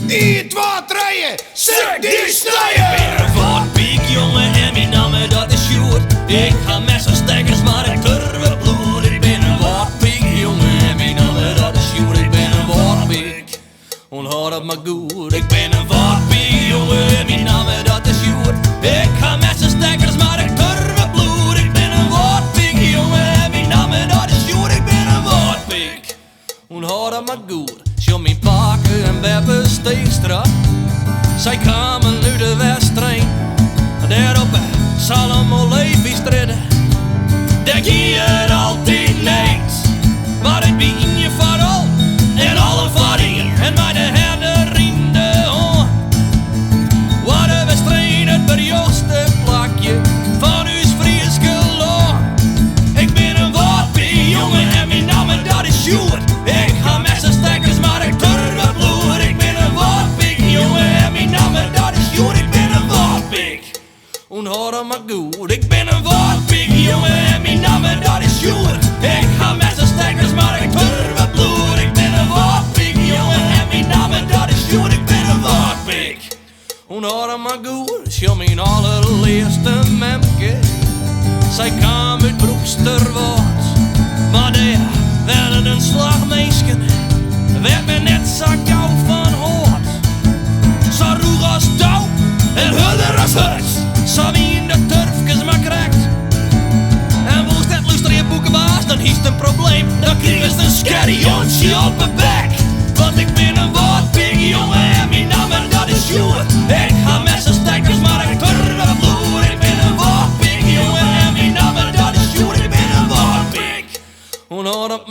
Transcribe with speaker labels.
Speaker 1: 1, 2, 3, zeg die snijden!
Speaker 2: Ik ben een voortpiek, jongen, en mijn naam dat is Sjoerd. Ik ga met z'n stekkers, maar ik durf bloed. Ik ben een voortpiek, jongen, en mijn naam dat is Sjoerd. Ik ben een voortpiek, onthoud het maar goed. Ik ben een voortpiek, jongen, en mijn naam dat is Sjoerd. Ik ga met z'n stekkers, maar ik durf bloed. Ik ben een voortpiek, jongen, en mijn naam dat is Sjoerd. Ik ben een voortpiek, onthoud het maar goed. Sjom mijn pakken en Beppe Steenstra. Zij kwamen nu de wedstrijd. Daarop Salomo Levi stridden. Daar ging je altijd niks. Maar ik ben je vooral en alle varingen en mij de herder in de hand. Wat een wedstrijd het berjochte plakje van uw Frieske land. Ik ben een woordpie, jongen, en mijn naam dat is Sjoerd. Ik ga met z'n stekkers, maar ik durf bloed. Ik ben een woordpik, jongen, en mijn naam dat is Sjoerd. Ik ben een woordpik, onthoud het maar goed. Ik ben een woordpik, jongen, en mijn naam dat is Sjoerd. Ik ga met z'n stekkers, maar ik durf bloed. Ik ben een woordpik, jongen, en mijn naam dat is Sjoerd. Ik ben een woordpik, onthoud het maar goed. Sjom mijn allereerste memke. Zij kwam uit Broeksterwoud, maar daar werden een slagmeisken, werd me net zo gauw van hoort. Zo roeg als touw en huller als hut, zo wie in de turfjes maar krijgt. En woest het luister je boekenbaas, dan is het een probleem. Dan krijg je een skerriontje op mijn bek. Want ik ben een woordpik, jongen, en mijn naam dat is Sjoerd. Ik ga met z'n stekkers, maar ik durf bloed. Ik ben een woordpik, jongen, en mijn naam dat is Sjoerd. Ik ben een woordpik, onthoud het